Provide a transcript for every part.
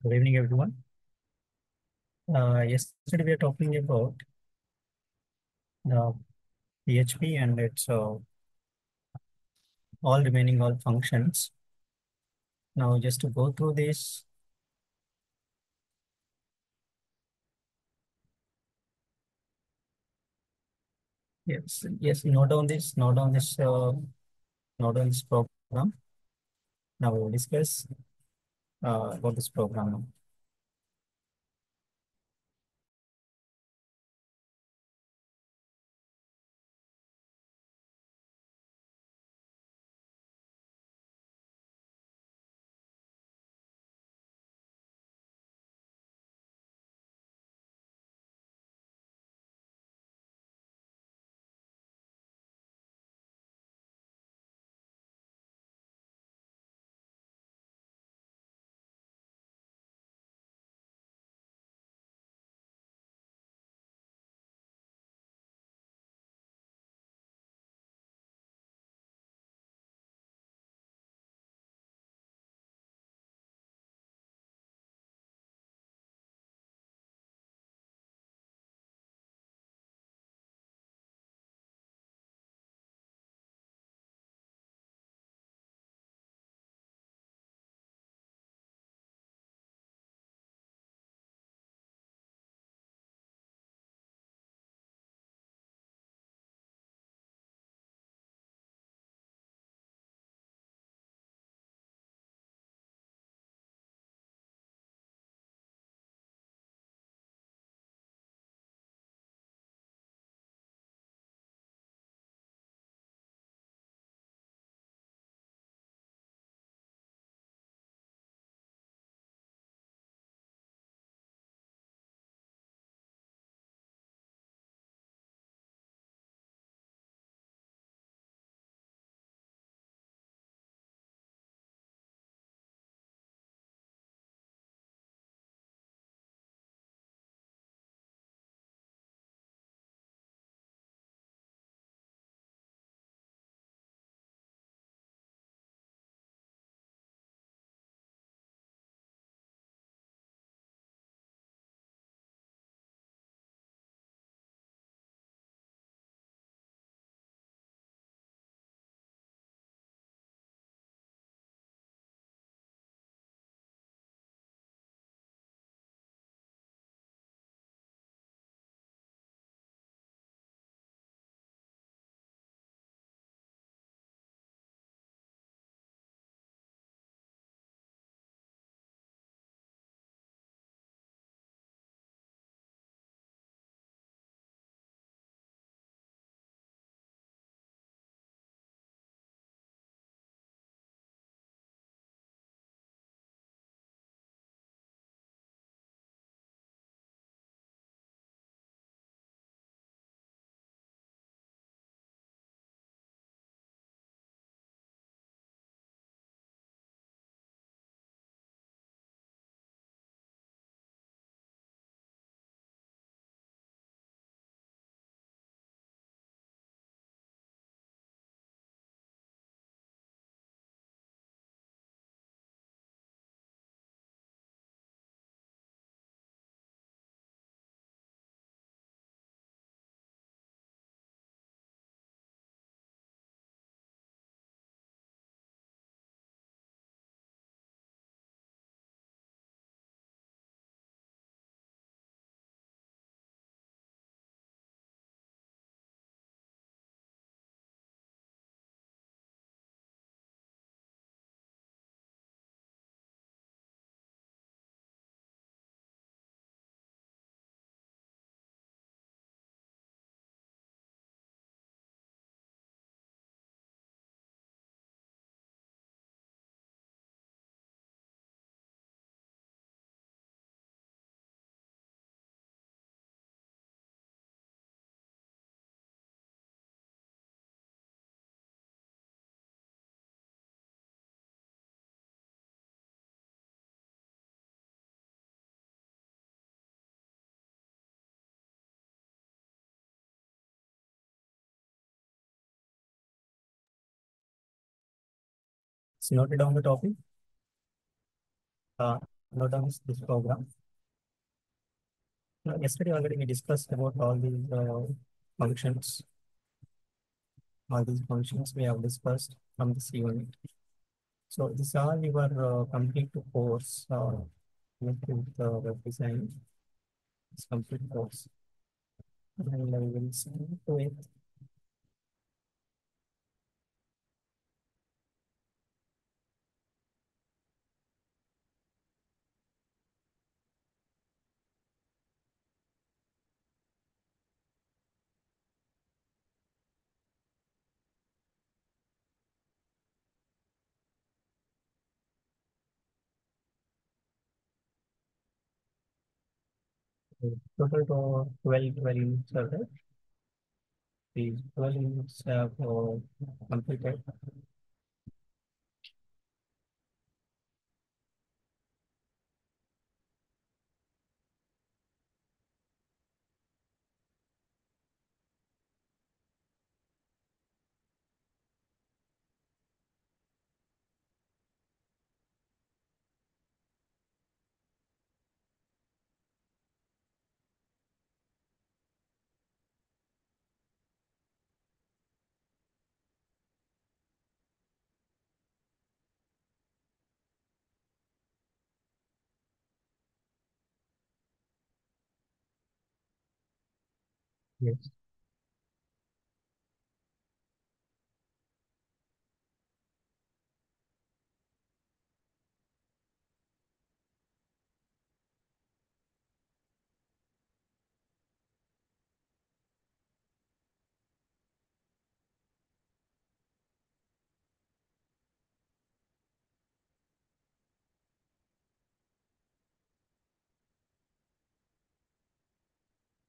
Good evening, everyone. Yesterday we are talking about the PHP and its all functions. Now, just to go through this, yes, note down this program. Now we will discuss about this program. It's noted down the topic. note down this program. Yesterday already we discussed about all these functions. All these functions we have discussed from this unit. So this is all your complete course with web design. It's complete course. And I will send to it. Total to 12 units are there. These 12 units have completed. Yes.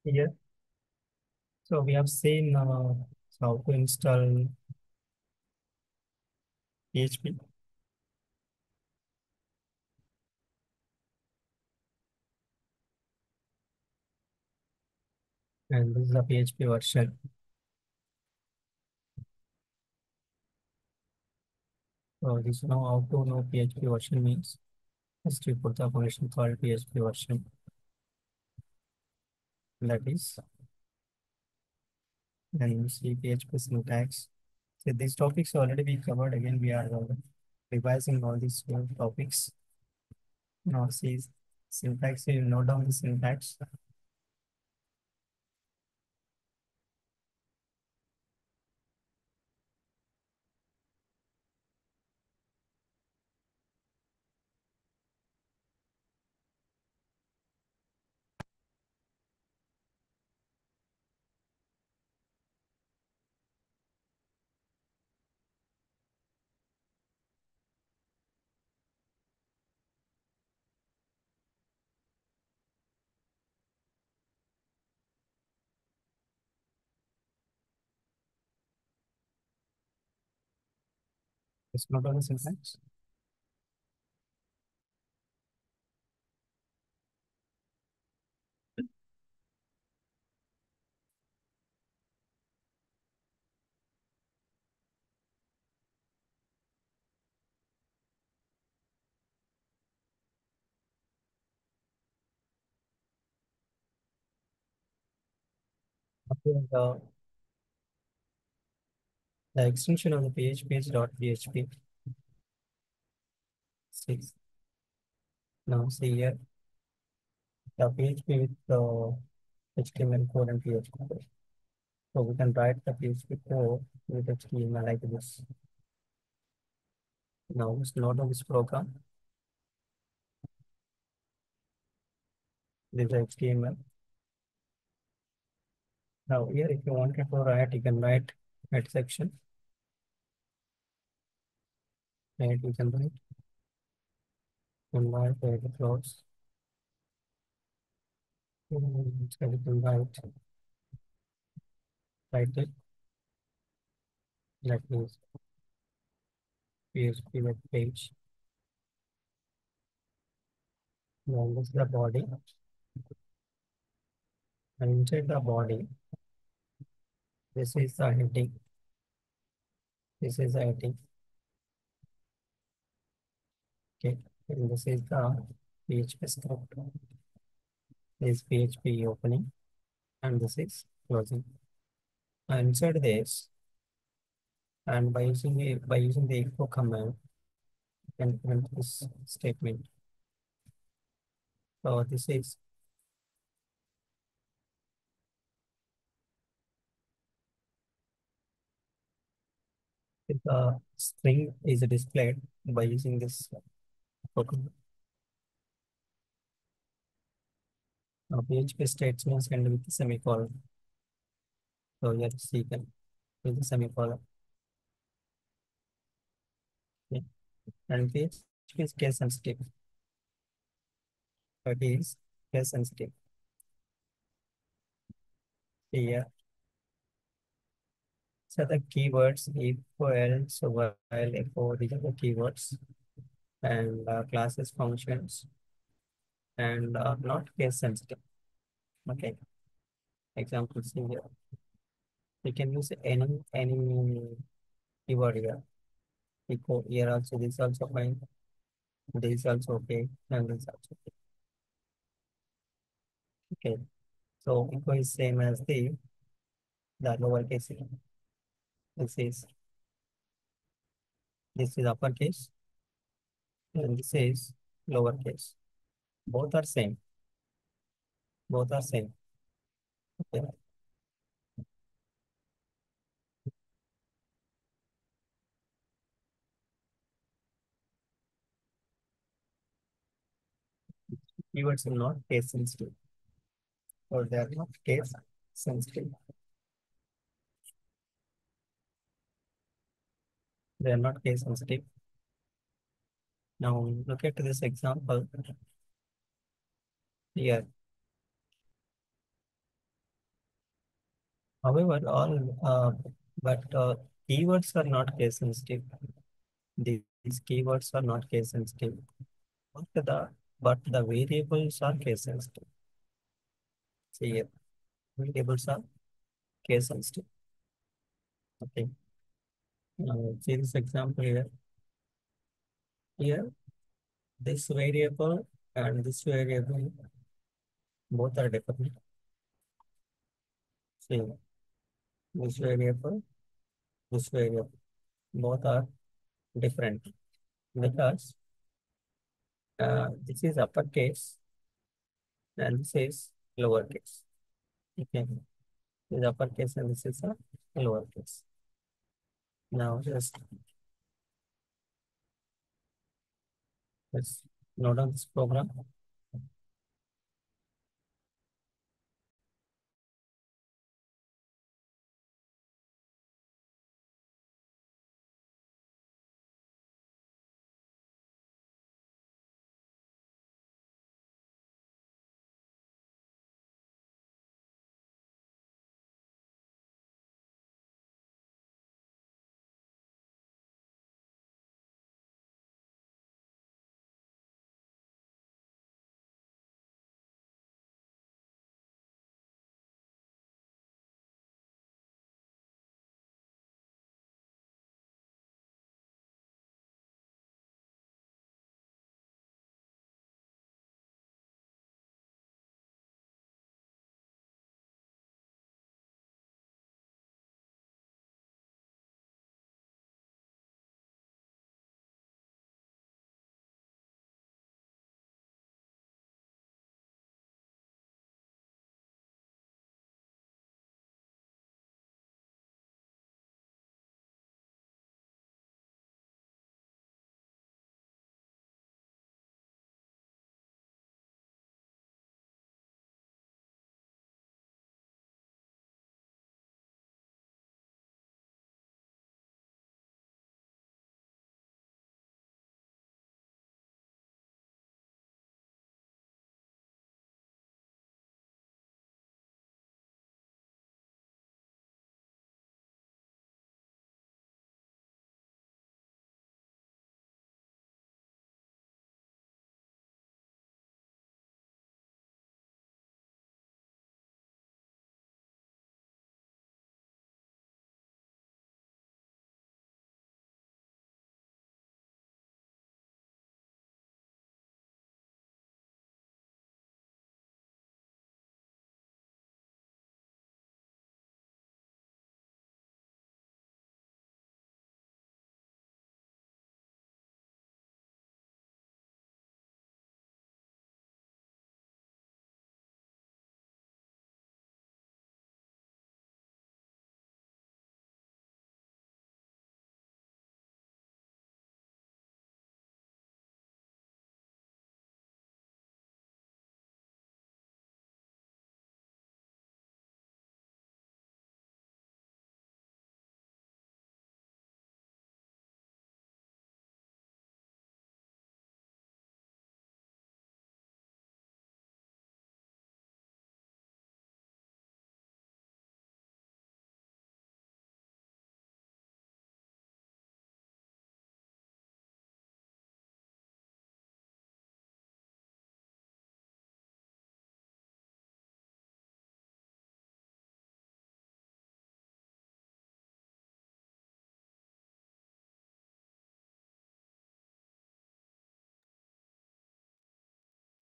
Yeah. So we have seen how to install PHP, and this is the PHP version. So this now how to know PHP version means. First you put the function called PHP version. That is, then you see PHP syntax. So these topics already we covered. Again, we are revising all these topics. Now see syntax. You note down the syntax. Just note down the syntax. Okay, the extension of the PHP is .php. Six. Now see here the PHP with HTML code and PHP code. So we can write the PHP code with HTML like this. Now let's load of this program. This is HTML. Now here if you wanted to write, you can write head section. And you can write invite the close. So you can write it like this. PHP web page. Now this is the body. And inside the body, this is the heading. This is the heading. Okay. And this is the PHP script is PHP opening and this is closing. And inside this, and by using the echo command, you can print this statement. So this is the string is displayed by using this echo command. Now PHP statements end with semicolon. So here you can with the semicolon. Okay. And PHP is case sensitive. So it is case sensitive. Here, so the keywords if, else, while, echo, these are the keywords and classes, functions, and not case sensitive. Okay. Examples here. We can use any keyword here. Echo here also, this also fine. This also okay, and this also okay. Okay. So echo is same as the lowercase. This is this is uppercase and this is lowercase. Both are same. Both are same. Okay. Keywords are not case sensitive, or they are not case sensitive. They are not case sensitive. Now look at this example here. However, all keywords are not case sensitive. These keywords are not case sensitive. But the variables are case sensitive. See here, variables are case sensitive. Okay. Now see this example here. Here, this variable and this variable both are different. See, this variable, this variable, both are different because this is uppercase and this is lowercase. Okay, this is uppercase and this is a lowercase. Now just let's note down this program.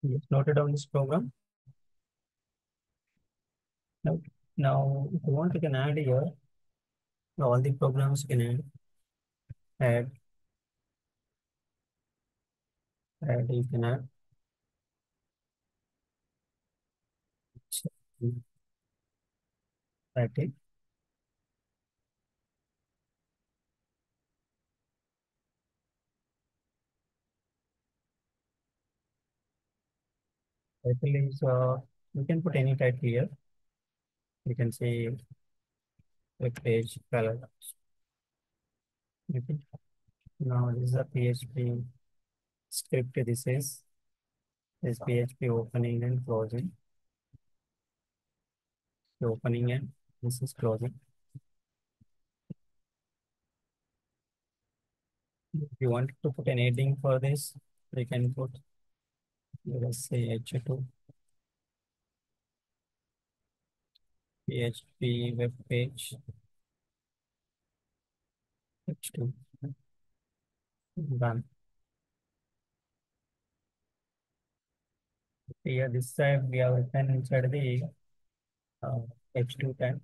Yes, noted on this program. Now, now if you want, you can add here all the programs you can add, you can add. So, write it. Title is, you can put any title here. You can say web page color. Okay. Now this is a PHP script. This PHP opening and closing. The opening and this is closing. If you want to put an heading for this, you can put, let us say H2 PHP web page H2 done. Here this side we have written inside the uh, H2 tag.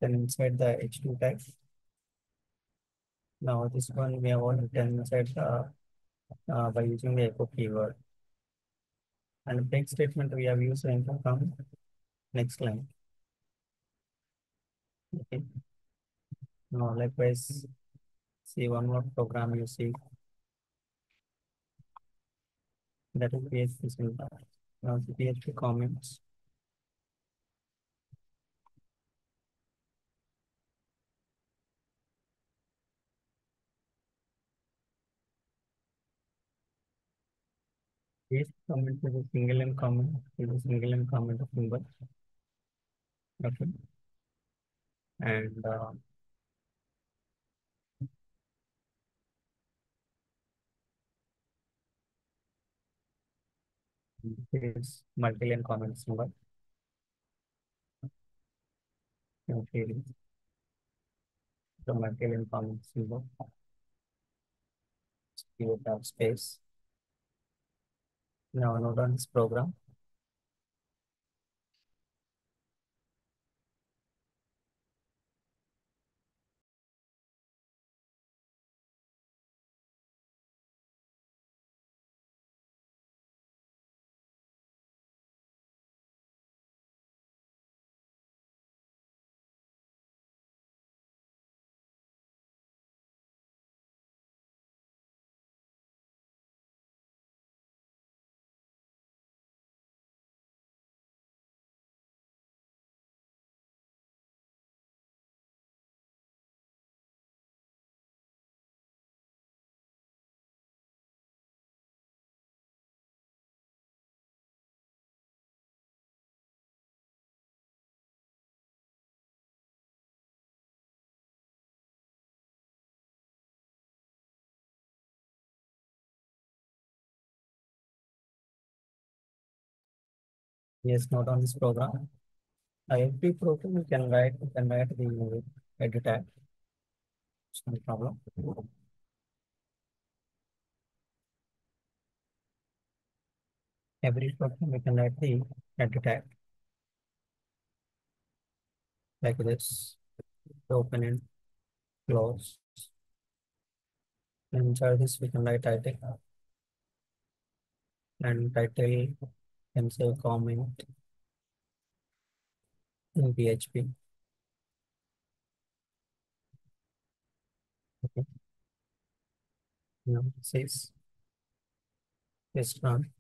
Then inside the H2 tag. Now this one we have all written inside by using the echo keyword. And break statement we have used enter from next line. Okay. Now likewise, see one more program you see, that is PHP syntax. Now the PHP comments. PHP comment is a single line comment, is a single line comment of symbol. Okay. And is multi-line comment symbol. Okay. The multi-line comment symbol. You have space. Now note on this program. Yes, note on this program. Every program you can write the edit tag. No problem. Every program we can write the edit tag like this. Open and close. And inside this we can write title and title can say comment in PHP. Okay. Now it says this run.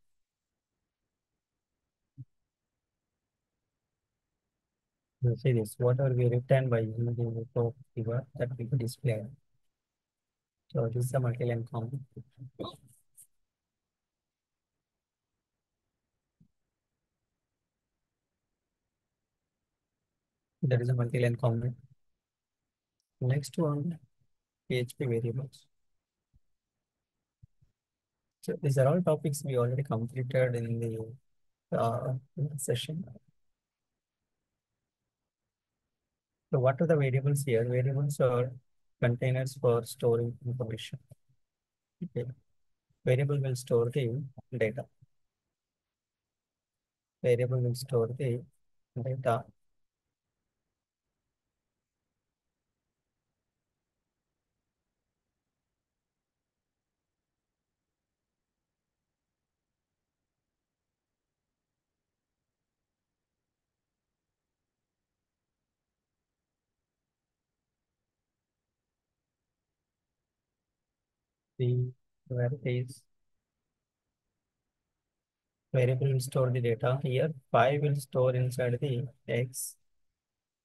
You see this, whatever we written by using the echo keyword that we could display. So this is a multi-line comment. That is a multi-line comment. Next one, PHP variables. So these are all topics we already completed in the session. So what are the variables here? Variables are containers for storing information. Okay. Variable will store the data. Variable will store the data. The where it is variable will store the data. Here 5 will store inside the X,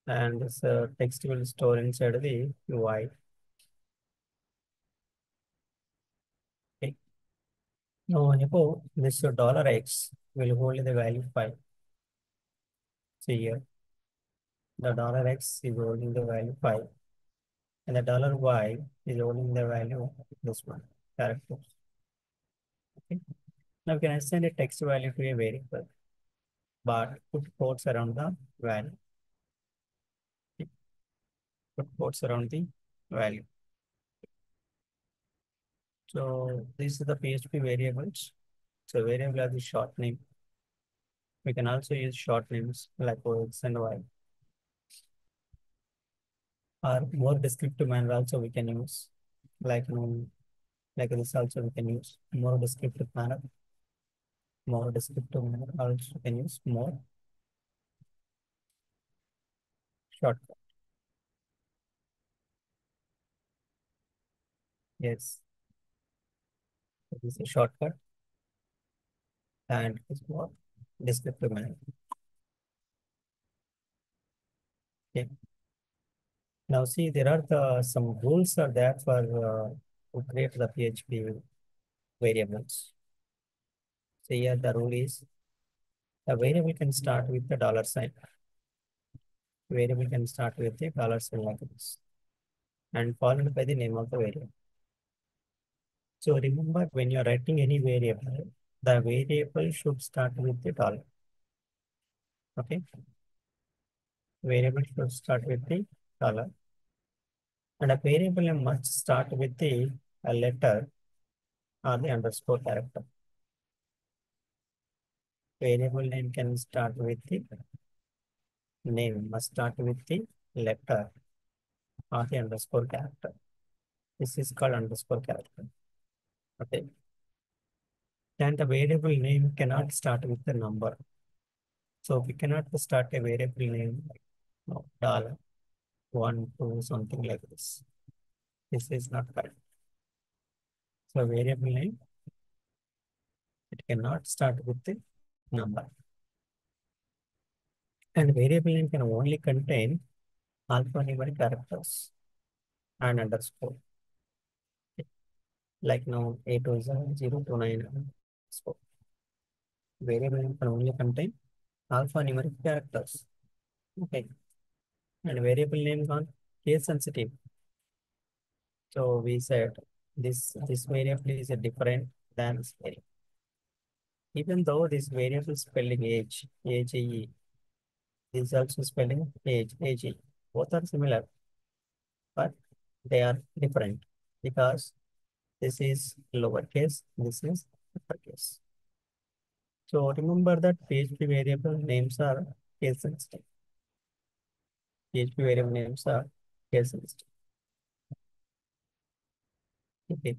and this text will store inside the Y. Okay. Now above this $X will hold the value 5. See here, the $X is holding the value 5, and the $Y is holding the value this one characters. Okay. Now we can assign a text value to a variable, but put quotes around the value. Okay. Put quotes around the value. So these are the PHP variables. So variable has the short name. We can also use short names like X and Y. Or more descriptive manner also we can use. Like like this also we can use more descriptive manner. More descriptive manner also we can use more shortcut. Yes, so this is a shortcut and it's more descriptive manner. Okay. Now see there are some rules are there for to create the PHP variables. So here the rule is the variable can start with the dollar sign. Variable can start with the dollar sign like this and followed by the name of the variable. So remember when you're writing any variable, the variable should start with the dollar. Okay. Variable should start with the dollar. And a variable must start with the a letter or the underscore character. Variable name can start with the name, must start with the letter or the underscore character. This is called underscore character. Okay. Then the variable name cannot start with the number. So we cannot start a variable name like dollar one, two, something like this. This is not correct. So variable name, it cannot start with the number. And variable name can only contain alphanumeric characters and underscore. Like now A2029 underscore. Variable name can only contain alphanumeric characters. Okay. And variable name on case sensitive. So we said this variable is a different than this variable. Even though this variable spelling age, age, is also spelling age. Both are similar, but they are different because this is lowercase, this is uppercase. So remember that PHP variable names are case sensitive. PHP variable names are case sensitive. Okay.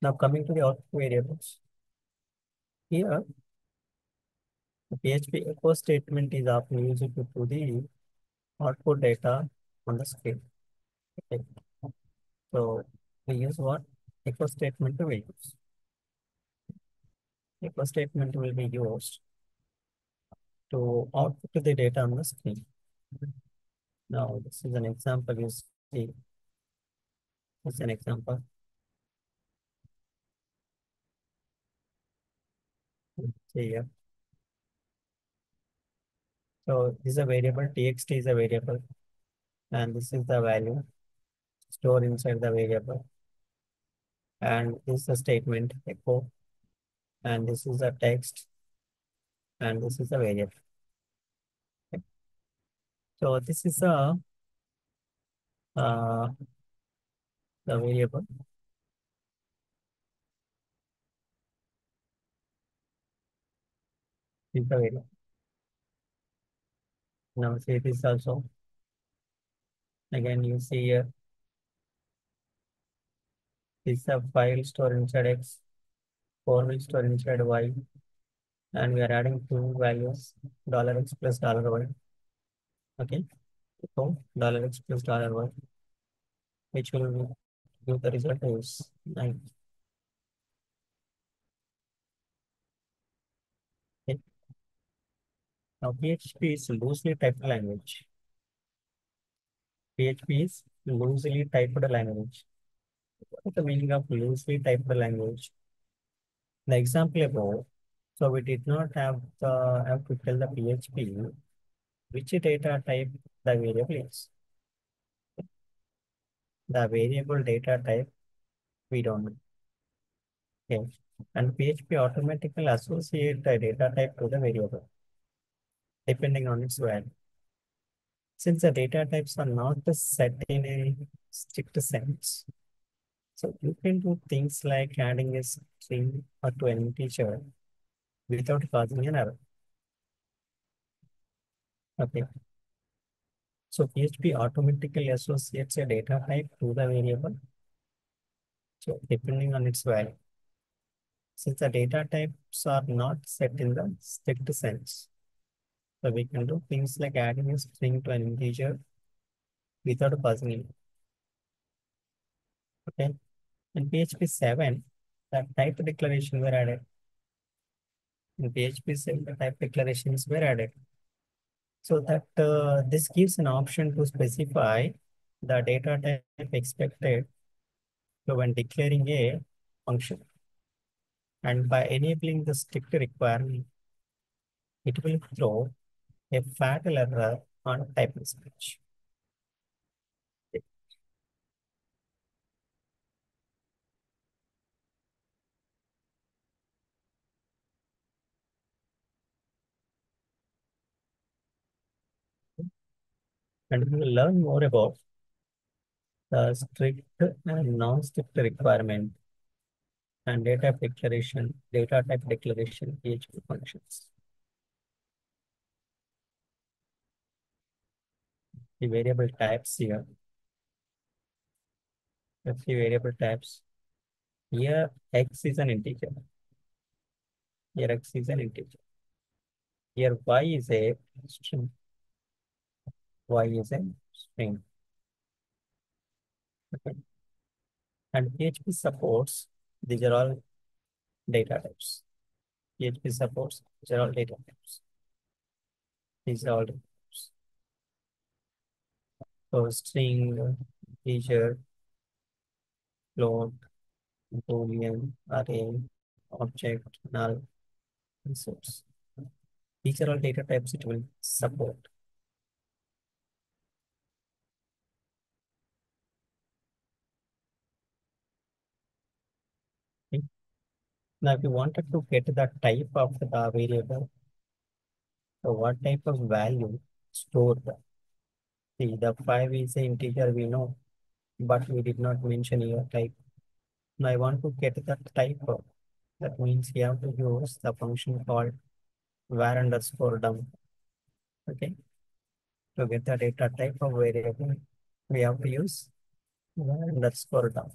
Now coming to the output variables. Here, the PHP echo statement is often used to do the output data on the screen. Okay. So we use what? Echo statement we use. Echo statement will be used to output the data on the screen. Now this is an example you see. This is an example. See here. So this is a variable, txt is a variable, and this is the value stored inside the variable. And this is a statement echo, and this is a text, and this is a variable. Okay. So this is the variable. is the variable. Now see this also. Again, you see here, this is a file store inside X, 4 will store inside Y, and we are adding two values, $x plus $y. Okay, so $x plus $y, which will give the result is 9. Okay. Now PHP is loosely typed language. PHP is loosely typed language. What is the meaning of loosely typed language? The example above, so we did not have to tell the PHP which data type the variable is. The variable data type we don't know. Okay. And PHP automatically associate the data type to the variable depending on its value. Since the data types are not set in a strict sense, so you can do things like adding a string or to an integer without causing an error. Okay. So PHP automatically associates a data type to the variable. So depending on its value. Since the data types are not set in the strict sense, so we can do things like adding a string to an integer without causing it. Okay. In PHP 7, the type declaration were added. In PHP 7, the type declarations were added. So that this gives an option to specify the data type expected when declaring a function. And by enabling the strict requirement, it will throw a fatal error on type mismatch. And we will learn more about the strict and non-strict requirement and data type declaration PHP functions. The variable types here. Let's see variable types. Here X is an integer. Here X is an integer. Here Y is a string. Y is a string. Okay. And PHP supports, these are all data types. PHP supports, these are all data types. These are all data types. So string, integer, float, boolean, array, object, null, and source. These are all data types it will support. Okay. Now, if you wanted to get the type of the variable, so what type of value stored? See, the 5 is an integer we know, but we did not mention your type. Now, I want to get the type of, that means you have to use the function called var underscore dump. Okay. To get the data type of variable, we have to use var underscore dump.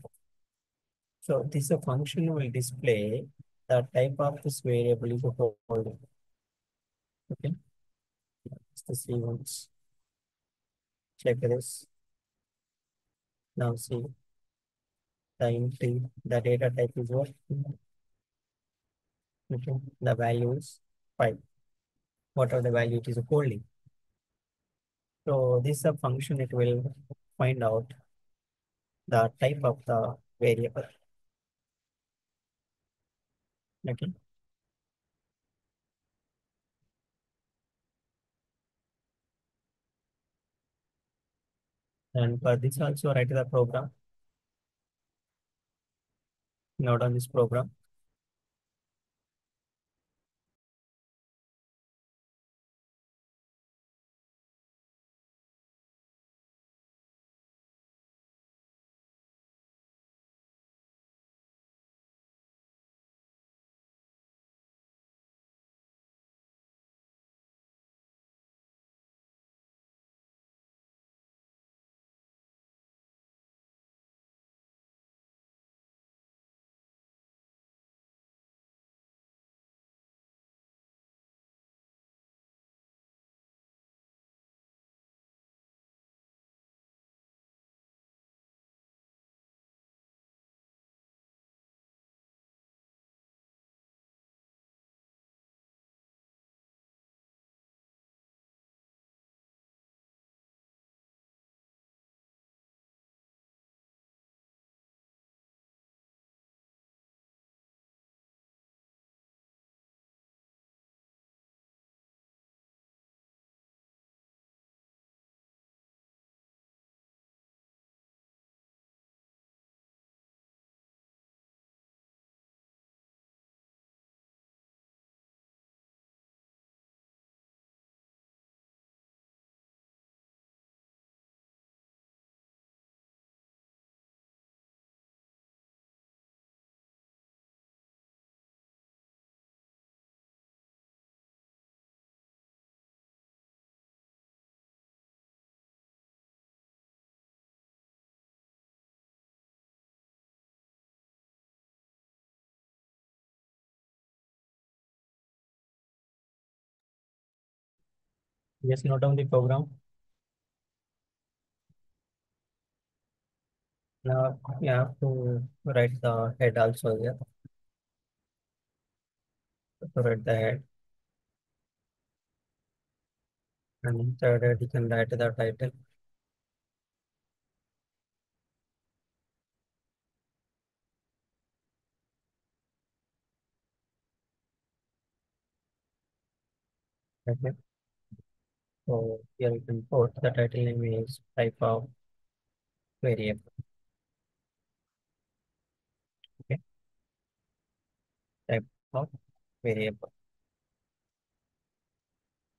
So this function will display the type of this variable is holding. Okay. Let's just see once. Check this. Now see the entry, the data type is what? Okay. The value is 5. Whatever the value it is holding. So this is a function, it will find out the type of the variable. Okay. And for this also write the program. Note on this program. Just note down the program. Now you have to write the head also here. To write the head, and inside it you can write the title. Okay. So here you can put the title name is type of variable. Okay. Type of variable.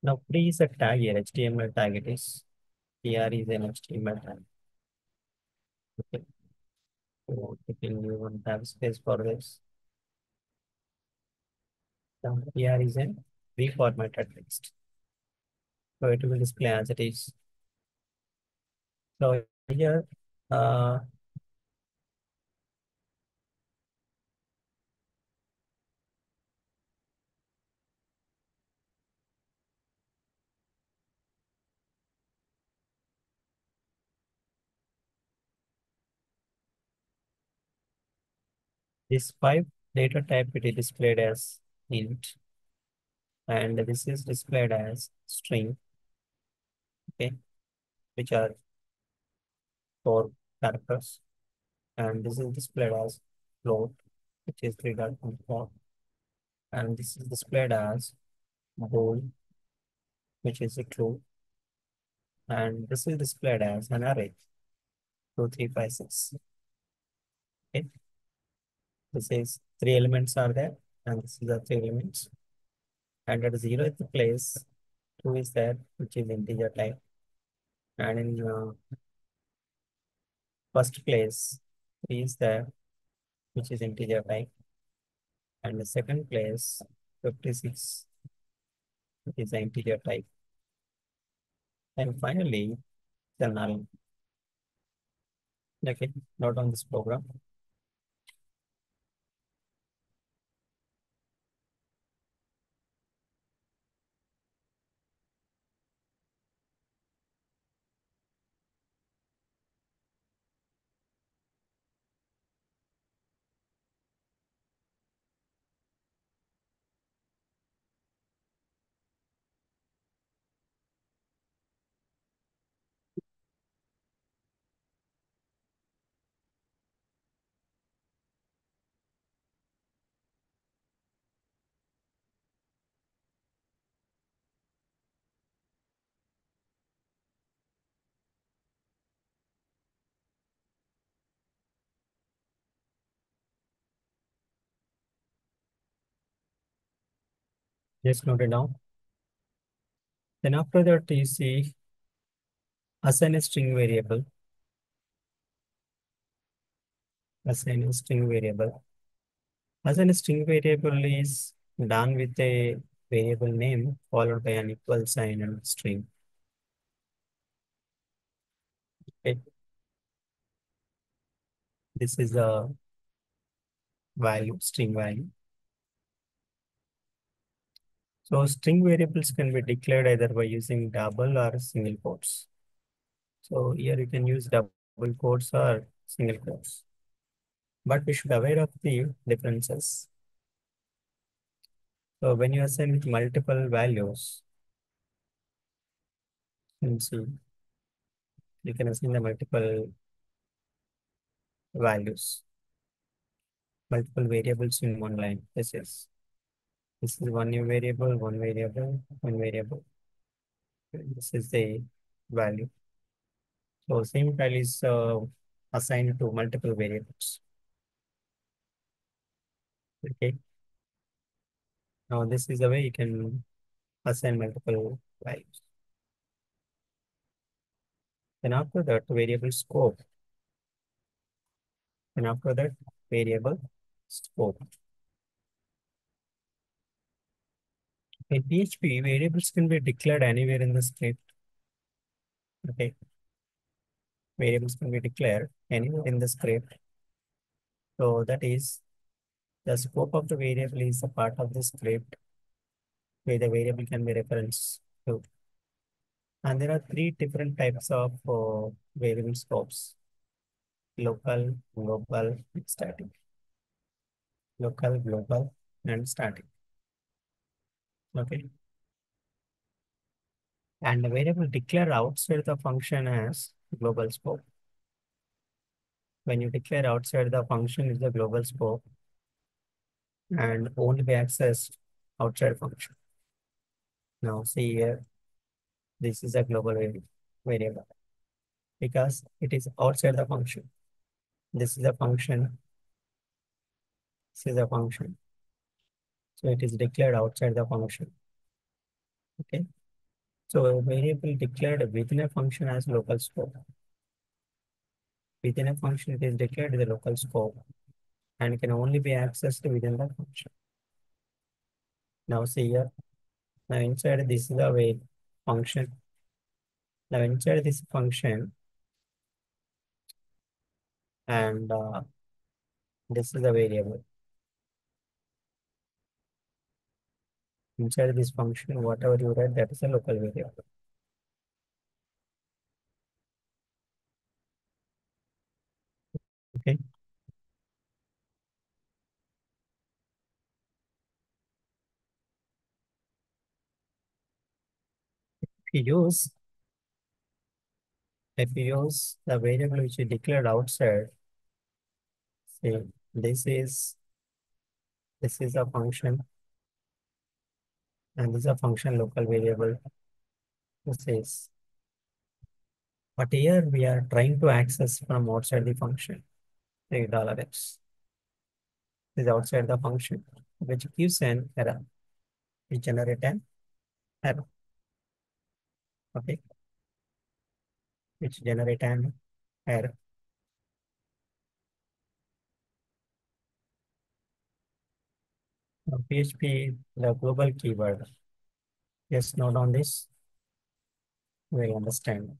Now please a tag here, HTML tag it is. Here is an HTML tag. Okay. So typically you won't have space for this. So here is a reformatted text. So it will display as it is. So here, uh, this five data type it is displayed as int, and this is displayed as string, okay, which are four characters, and this is displayed as float, which is 3.4, and this is displayed as bool, which is a true, and this is displayed as an array, 2, 3, 5, 6. Okay, this is three elements are there, and this is the three elements, and at 0th place, 2 is there, which is integer type, and in first place, 3 is there, which is integer type, and the second place, 56, which is the integer type, and finally, the null. Okay, note on this program. Just note it down. Then after that, you see assign a string variable. Assign a string variable. Assign a string variable is done with a variable name followed by an equal sign and string. Okay. This is a value, string value. So string variables can be declared either by using double or single quotes. So here you can use double quotes or single quotes. But we should aware of the differences. So when you assign with multiple values, you can see you can assign the multiple values, multiple variables in one line. This is one new variable, one variable, one variable. This is the value. So same file is assigned to multiple variables. Okay. Now this is the way you can assign multiple values. Then after that, variable scope. And after that, variable scope. In PHP, variables can be declared anywhere in the script. Okay. Variables can be declared anywhere in the script. So that is the scope of the variable is a part of the script where the variable can be referenced to. And there are three different types of variable scopes: local, global, and static. Local, global, and static. Okay. And the variable declared outside the function as global scope. When you declare outside the function is the global scope and only be accessed outside function. Now see here, this is a global variable because it is outside the function. This is a function. This is a function. So it is declared outside the function. Okay. So a variable declared within a function as local scope. Within a function, it is declared the local scope and can only be accessed within the function. Now see here. Now inside this is a way function. Now inside this function and this is the variable. Inside this function, whatever you write, that is a local variable. Okay. If you use if you use the variable which you declared outside, say this is a function and this is a function local variable. This is, but here we are trying to access from outside the function. Say $x is outside the function, which gives an error. We generate an error. Okay, which generate an error. Now, PHP, the global keyword. Just note on this, we'll understand.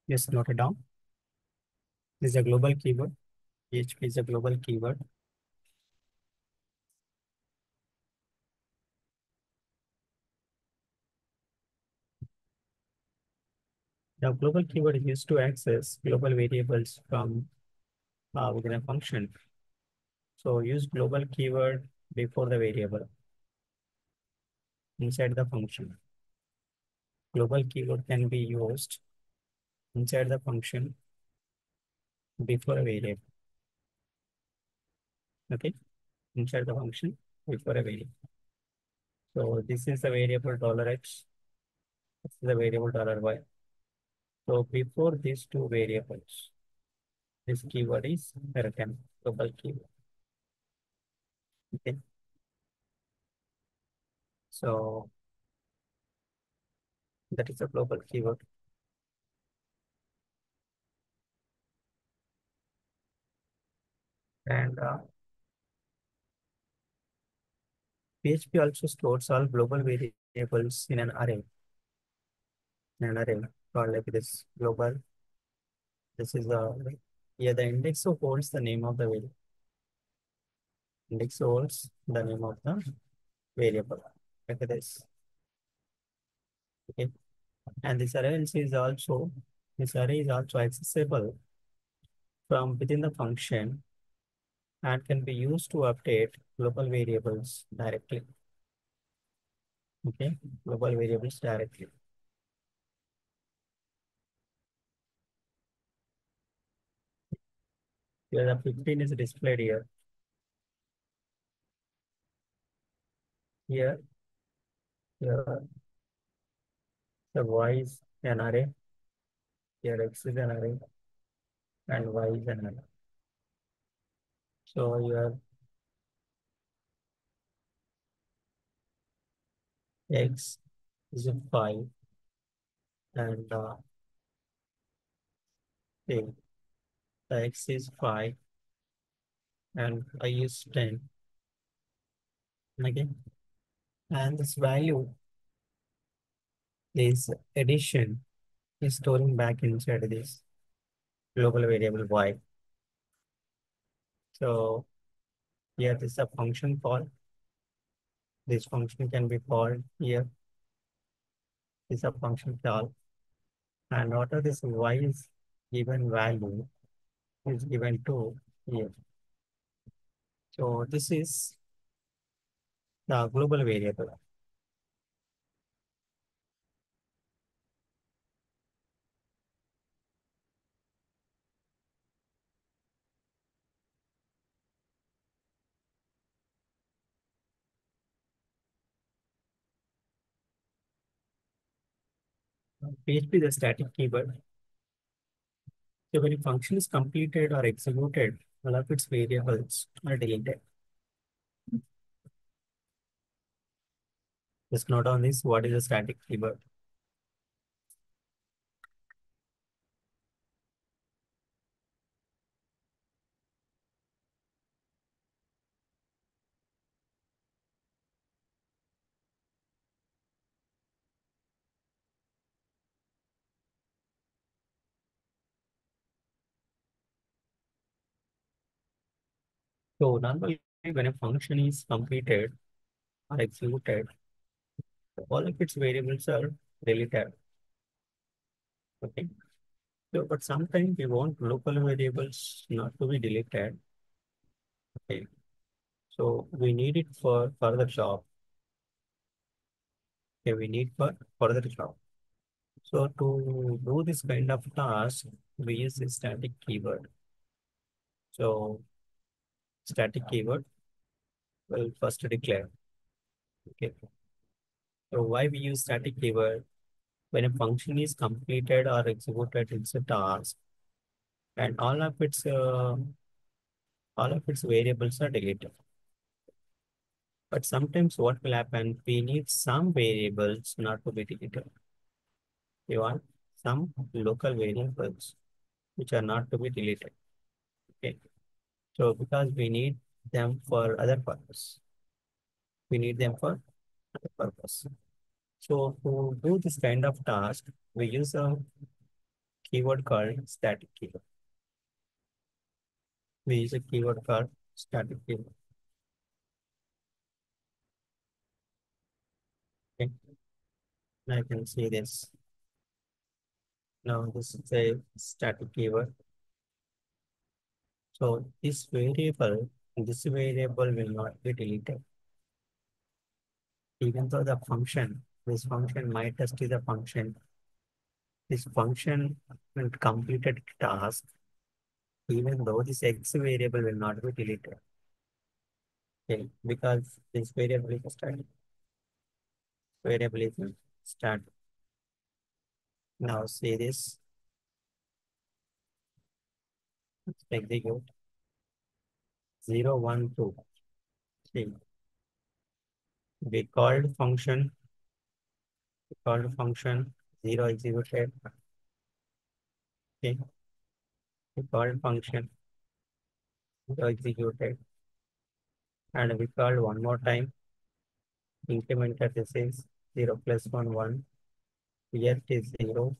Just note it down. This is a global keyword. PHP is a global keyword. The global keyword is used to access global variables from within a function. So use global keyword before the variable inside the function. Global keyword can be used inside the function before a variable. Okay, inside the function before a variable. So this is the variable $x. This is the variable $y. So before these two variables, this keyword is written, global keyword. Okay. So that is a global keyword. And PHP also stores all global variables in an array. In an array called like this global. This is the, yeah, the index holds the name of the variable. Index holds the name of the variable. Look at this. Okay. And this array is also accessible from within the function and can be used to update global variables directly. Okay, global variables directly. Here the 15 is displayed here. Here, here the y is an array, here x is an array, and y is an array. So your x is 5 and okay, the x is 5 and y is 10. Okay, and this value is addition is storing back inside this global variable y. So here this is a function call. This function can be called here. This is a function call. And whatever this y is given value is given to here. So this is the global variable. PHP is a static keyword. So when a function is completed or executed, all of its variables are deleted. Just note on this, what is a static keyword? So normally when a function is completed or executed, all of its variables are deleted. Okay. So, but sometimes we want local variables not to be deleted. Okay. So we need it for further job. Okay, we need for further job. So to do this kind of task, we use a static keyword. So static keyword will first declare. Okay. So why we use static keyword? When a function is completed or executed, it's a task, and all of its variables are deleted. But sometimes what will happen? We need some variables not to be deleted. We want some local variables which are not to be deleted. Okay. So because we need them for other purpose. We need them for other purpose. So to do this kind of task, we use a keyword called static keyword. We use a keyword called static keyword. Okay. I can see this. Now this is a static keyword. So this variable will not be deleted. Even though this function might test the function, this function will completed task, even though this x variable will not be deleted. Okay, because this variable is static. Variable is static. Now see this. Let's execute 0, 1, 2. See, we called function 0 executed. Okay, we called function 0 executed. And we called one more time. Incremented this is 0 plus 1, 1. Here it is 0.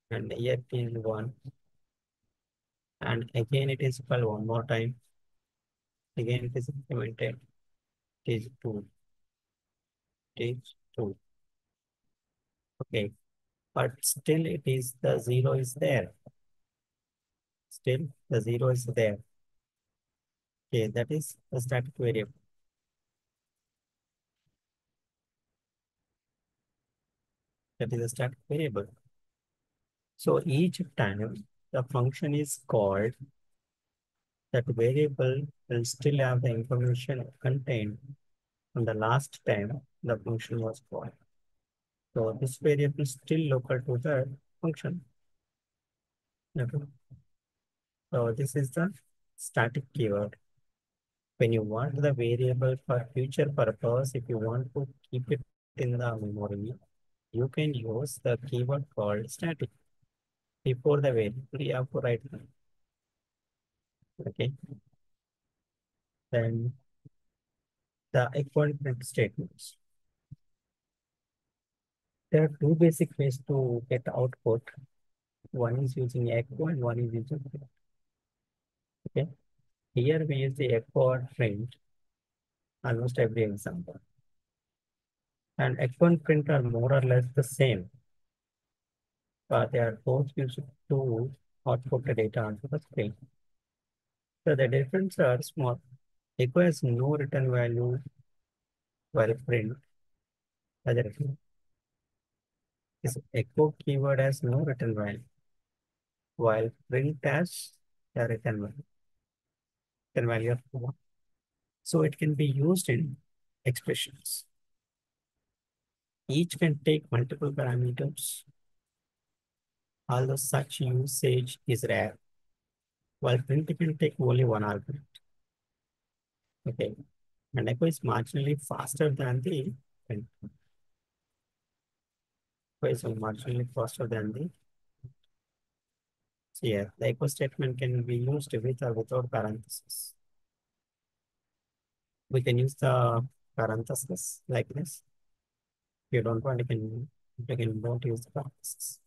And here it is 1. And again it is called one more time. Again, it is implemented. Stage 2. Stage 2. Okay. But still it is the 0 is there. Still the 0 is there. Okay, that is a static variable. That is a static variable. So each time the function is called, that variable will still have the information contained on the last time the function was called. So this variable is still local to the function. Okay. So this is the static keyword. When you want the variable for future purpose, if you want to keep it in the memory, you can use the keyword called static. Before the variable, you have to write them. Okay. Then the echo and print statements. There are two basic ways to get output. One is using echo and one is using print. Okay. Here we use the echo or print almost every example. And echo and print are more or less the same, but they are both used to output the data onto the screen. So the difference are small. Echo has no return value, while print has a return. This echo keyword has no return value, while print has a return value of 1. So it can be used in expressions. Each can take multiple parameters, although such usage is rare, while print can take only one argument. Okay, and echo is marginally faster than the print. Echo is marginally faster than the. So yeah, the echo statement can be used with or without parentheses. We can use the parentheses like this. If you don't want, you can don't use the parentheses.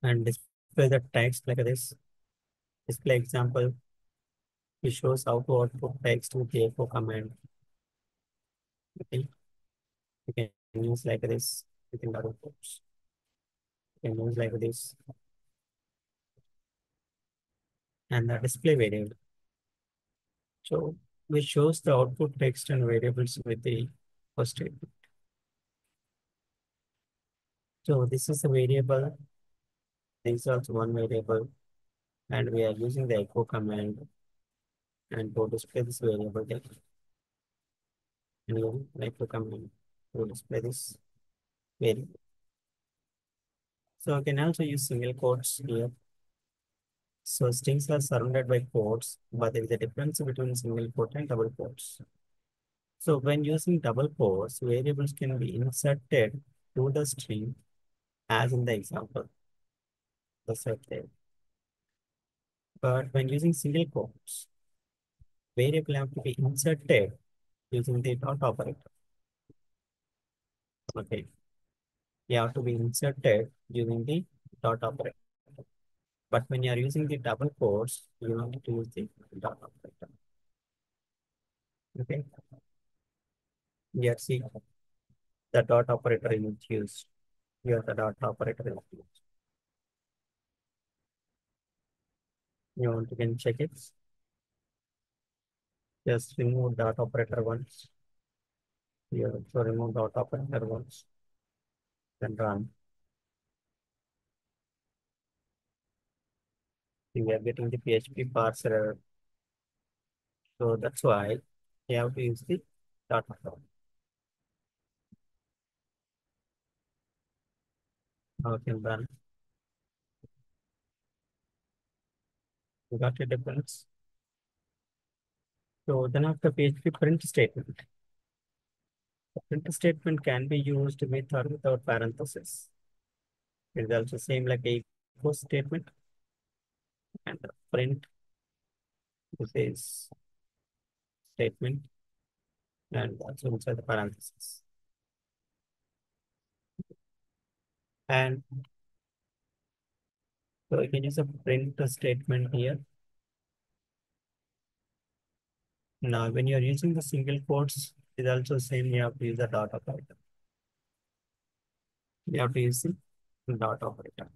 And display the text like this. Display example. It shows how to output text with the echo command. Okay. You can use like this within the outputs. You can use like this. And the display variable. So which shows the output text and variables with the first statement. So this is a variable. This is also one variable. And we are using the echo command and to display this variable there. And you echo command to display this variable. So I can also use single quotes here. So strings are surrounded by quotes, but there is a difference between single quote and double quotes. So when using double quotes, variables can be inserted to the string as in the example. That's right there. But when using single quotes, variable have to be inserted using the dot operator. Okay. You have to be inserted using the dot operator. But when you are using the double quotes, you need to use the dot operator. Okay. Here see the dot operator is used. Here the dot operator is used. You can check it. Just remove dot operator once. Here also remove dot operator once. Then run. We are getting the PHP parser error. So that's why you have to use the dot operator. Okay, run. You got a difference. So then after PHP print statement. The print statement can be used with or without parentheses. It is also same like a echo statement and the print. This is statement and also inside the parentheses. And so you can use a print statement here. Now, when you're using the single quotes, it's also same. You have to use the dot operator. You have to use the dot operator.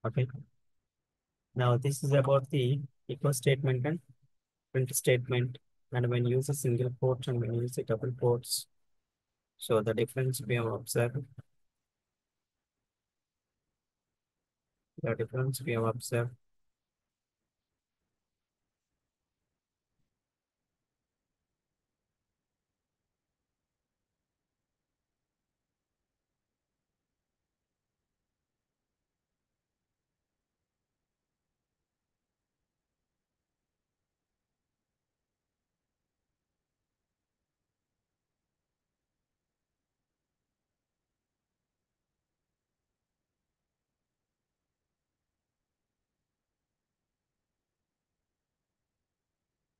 Okay. Now, this is about the echo statement and print statement. And when you use a single quote and when you use a double quotes, so the difference we have observed, the difference we have observed.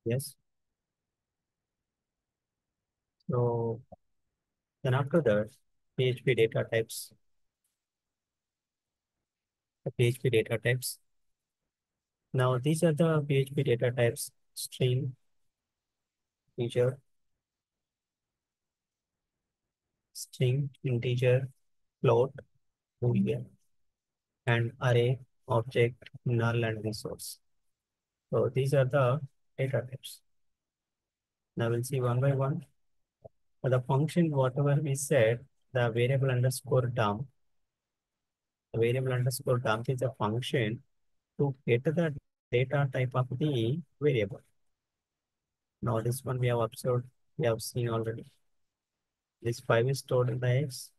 Yes. So then after that, PHP data types, the PHP data types. Now these are the PHP data types: string, integer, integer, float, boolean, and array, object, null, and resource. So these are the data types. Now we'll see one by one. For the function, whatever we said, the variable underscore dump, the variable underscore dump is a function to get the data type of the variable. Now this one we have observed, we have seen already. This 5 is stored in the X,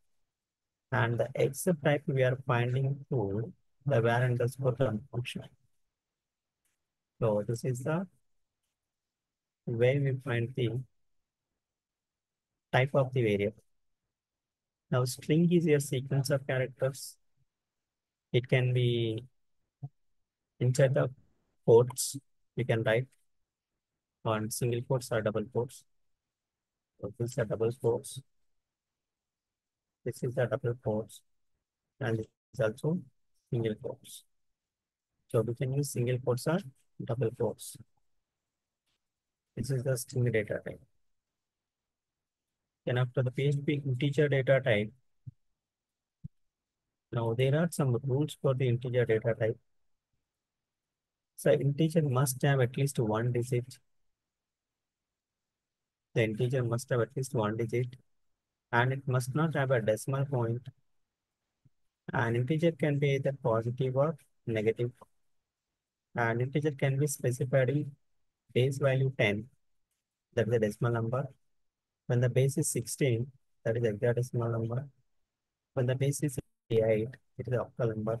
and the X type we are finding through the var underscore dump function. So this is the way we find the type of the variable. Now string is a sequence of characters. It can be inside the quotes. You can write on single quotes or double quotes. So these are double quotes. This is the double quotes, and this is also single quotes. So we can use single quotes or double quotes. This is the string data type. Then after the PHP integer data type, now there are some rules for the integer data type. So integer must have at least one digit. The integer must have at least one digit, and it must not have a decimal point. An integer can be either positive or negative. An integer can be specified in base value 10, that is the decimal number. When the base is 16, that is the hexadecimal number. When the base is 8, it is the octal number.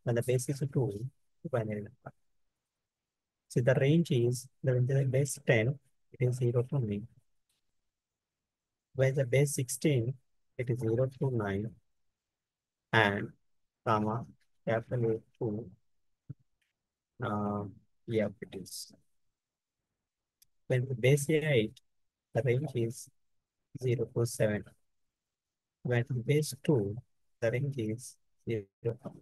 When the base is 2, binary number. So the range is, when the base 10, it is 0 to 9. When the base 16, it is 0 to 9, and comma, capital A 2, yeah, it is. When the base 8, the range is 0 to 7. When the base 2, the range is 0 to 1.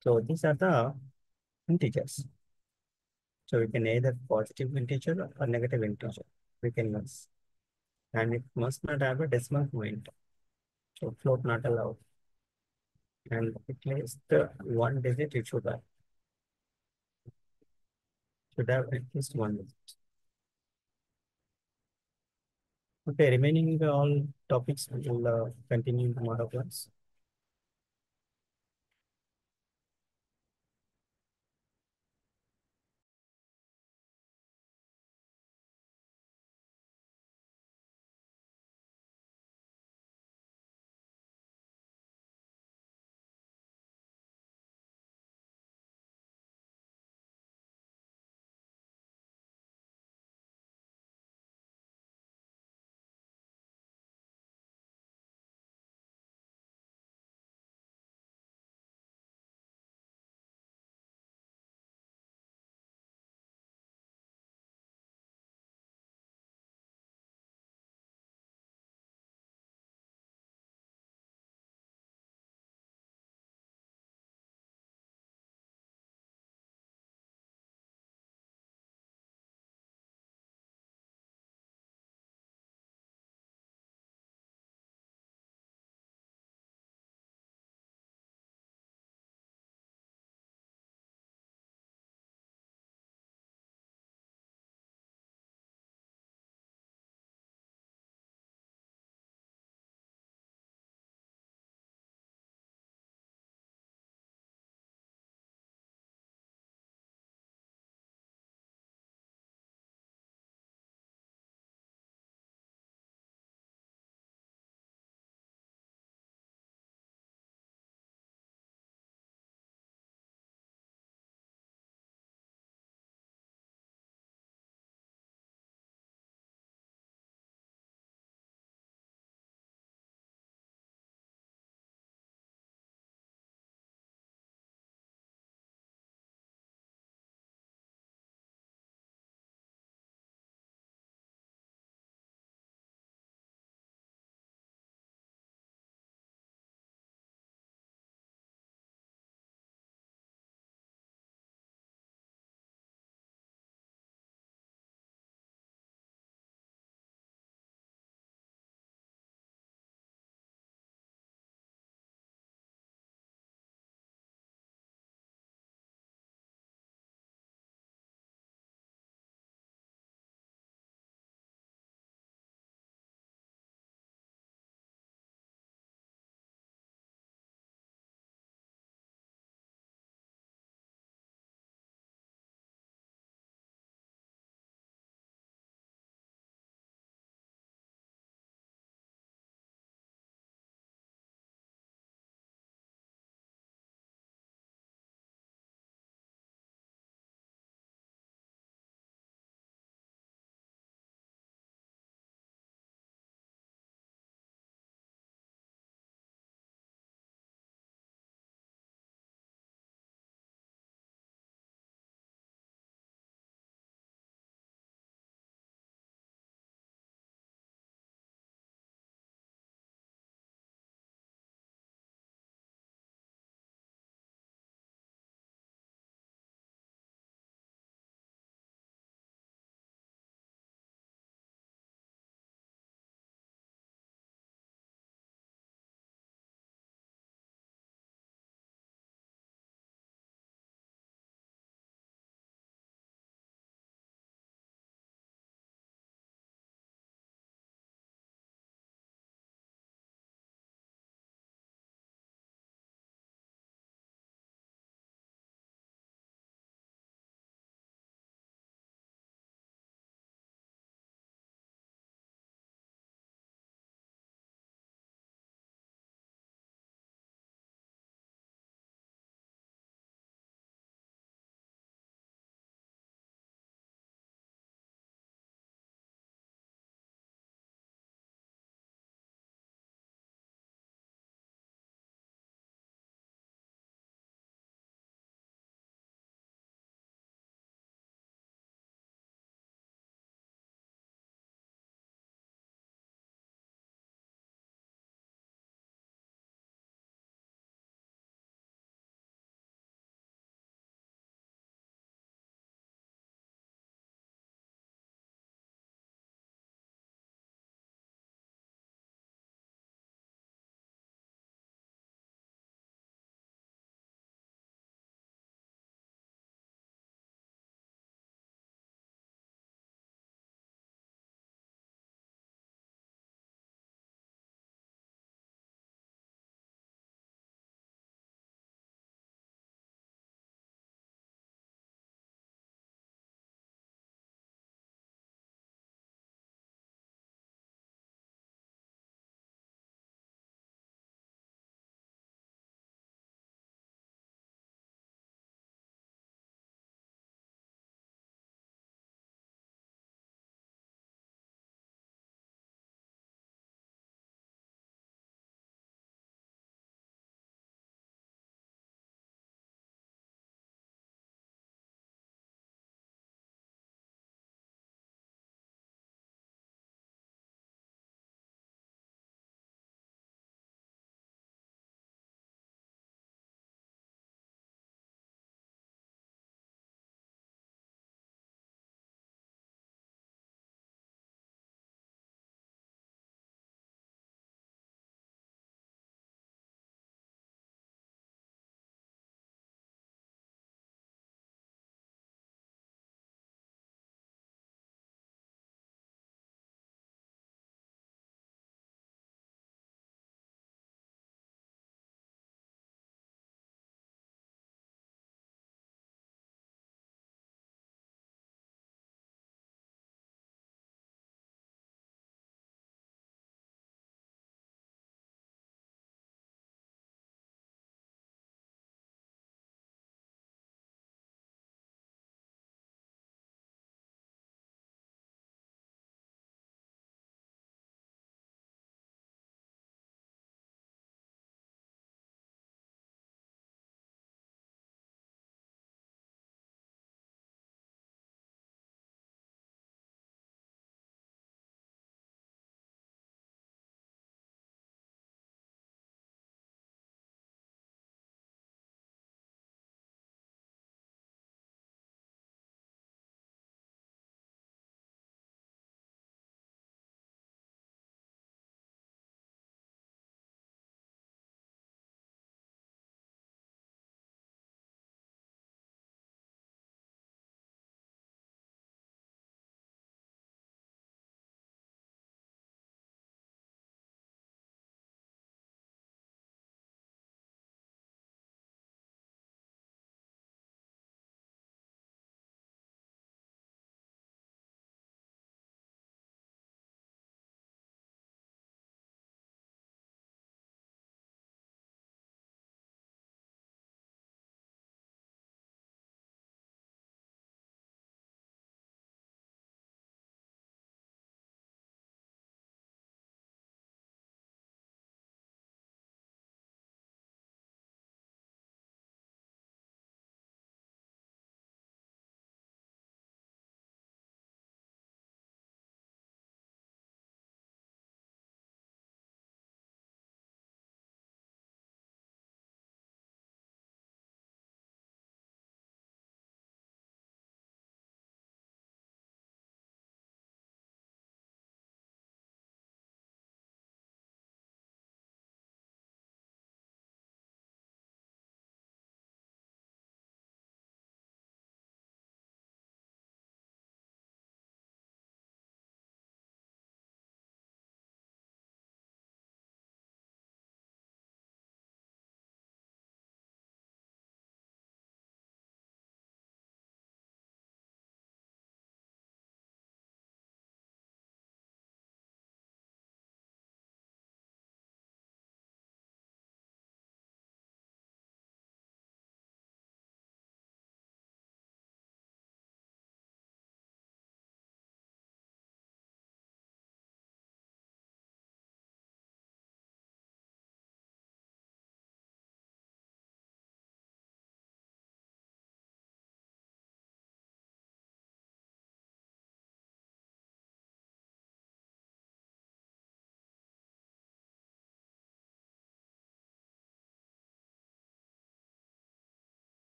So these are the integers. So we can either positive integer or negative integer. We can use. And it must not have a decimal point. So float not allowed. And at least one digit it should have. Should have at least one digit. Okay, remaining all topics we will continue in tomorrow class.